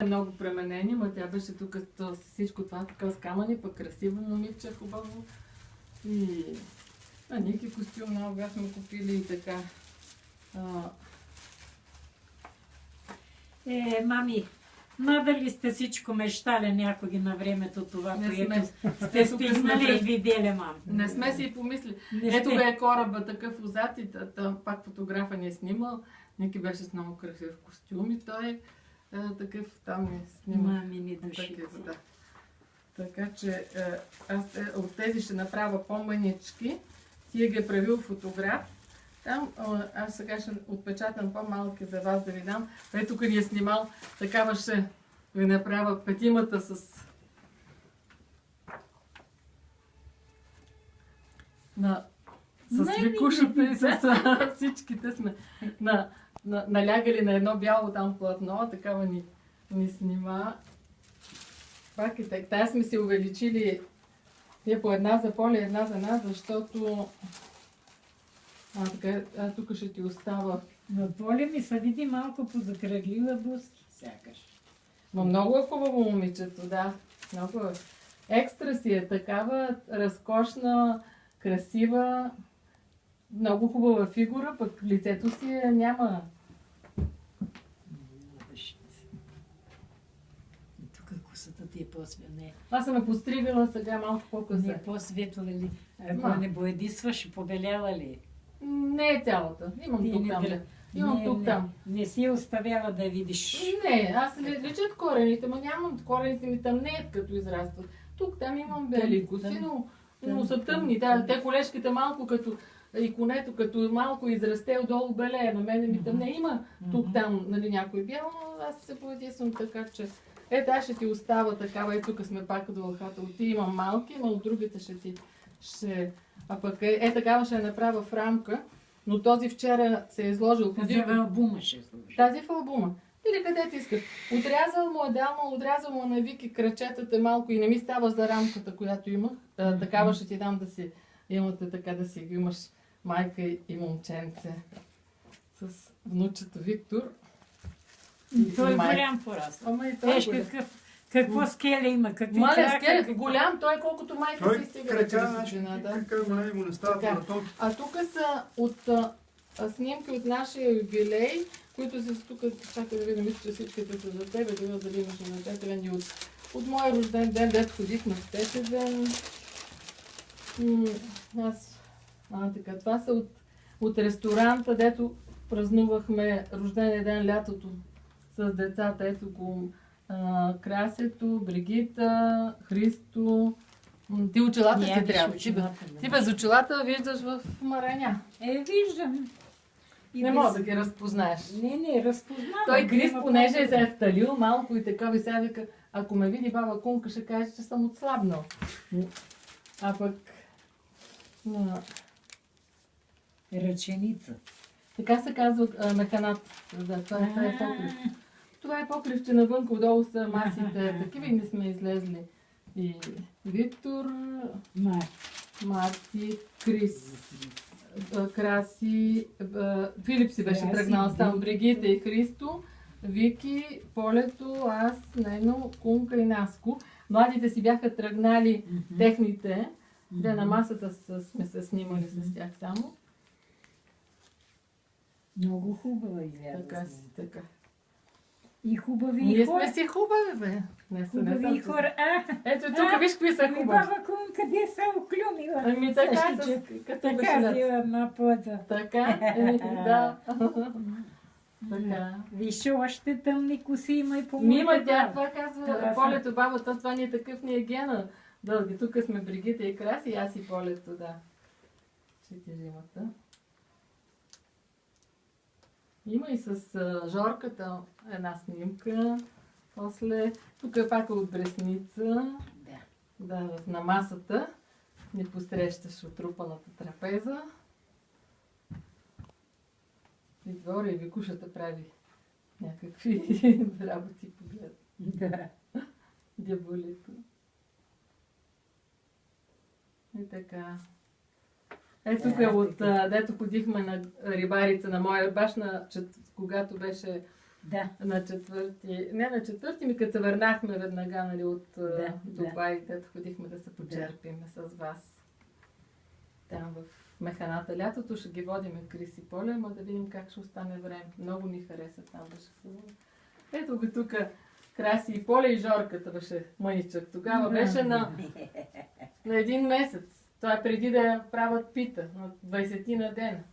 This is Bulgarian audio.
Много пременени, но тя беше тук с всичко това така с камъни, пък красиво момиче, хубаво. И Ники костюм много бяхме купили и така. Мами, надали сте всичко мечтали някоги на времето това, което сте стигнали и видели, мам? Не сме си и помисли. Ето бе е кораба такъв отзад и пак фотографа ни е снимал. Ники беше с много красив костюм и той такъв там ни снима. Мамини душици. Да. Така че аз от тези ще направя по-манички. Тия ги е правил фотограф. Там аз сега ще отпечатам по-малки за вас да ви дам. Ето тук ни е снимал, такава ще ви направя петимата с викушата и с всичките сме налягали на едно бяло там платно, такава ни снима. Пак и така, тая сме си увеличили по една за Поля, една за нас, защото тук ще ти остава. На Поля ми се види малко позакръглила буски, сякаш. Но много е хубаво момичето, да. Много е. Екстра си е такава, разкошна, красива, много хубава фигура, пък лицето си няма. Тук косата ти е по-светла. Аз съм постригала сега малко по-късно. Не е по-светла ли? Ако не боядисваш, побеляла ли? Не е цялата. Имам тук там. Имам тук там. Не си оставяла да видиш. Не, аз лечат корените, но нямам корените ми тъмнеят като израстват. Тук там имам бели коси, но са тъмни. Те колешките малко като и конето, като малко израсте отдолу белее. На мене ми тъмне. Има тук там някой бял, но аз се поедисвам така, че аз ще ти остава такава. Тук сме пак до лъхата. Ти имам малки, но от другите ще ти А пък такава ще я направя в рамка, но този вчера се е изложил. Тази в албума ще сложи. Тази в албума. Или къде ти искаш. Отрязал му на Вики крачетата малко и не ми става за рамката, която имах. Такава ще ти дам да си имате така да си ги имаш майка и момченце с внучето Виктор. Той е голям пораз. Виж какво скеле има, какви крака. Голям, той колкото майка си стига крача, май му не става маратон. А тук са от снимки от нашия юбилей, които са тук, чакай да видим, че всичките са за тебе, да дали имаш на Тетевен и от моя рожден ден, дето ходихме в Тетевен. Това са от ресторанта, дето празнувахме рождения ден лятото с децата. Ето го Красето, Бригита, Христо. Ти очилата ти трябва. Ти без очилата виждаш в Мараня. Виждам. Не мога да ги разпознаеш. Не, разпознавам. Той Крис, понеже е заефталил малко и така ви сега вика, ако ме види баба Кунка, ще каже, че съм отслабнал. А пък... Ръченица. Така се казва механат. Това е покрив. Това е покривче навънка, отдолу са масите. Такива и не сме излезли. И Виктор, Марти, Крис, Краси, Филип си беше тръгнал сам, Бригита и Христо, Вики, Полето, аз, Нено, Кунка и Наско. Младите си бяха тръгнали техните, де на масата сме се снимали с тях само. Много хубава изгледа. Така. И хубави Ние сме си хубави, бе. Хубави хора. Ето тук виж какви са хубави. Баба Кун, къде са оклюмила? Така била на поза. Така, да. Така. Виж, още тъмни коси има и по моята. Има тя, това казва Полето, бабата, това ни е такъв ни е гена. Дълги, тук сме Бригита и Краси, и аз и Полето, да. Четиримата. Има и с Жорката една снимка. После, тук е пак от Бресница. Да, на масата. Ни посрещаш отрупаната трапеза. И горе и Викушата прави някакви работи поглед. Да. Дяволито. И така. Ето тук е от, дето ходихме на рибарица на моя баш, когато беше Да. На четвърти, не на четвърти, ми като се върнахме веднага, нали, от Дубай, дето ходихме да се почерпиме с вас. Там в Механата. Лятото ще ги водиме Крис и Поля, ама да видим как ще остане време. Много ни хареса, там беше хубаво. Ето го тук Краси и Поля и Жорката беше мъничък. Тогава беше на 1 месец. Това е преди да я правят пита, на 20 на дена.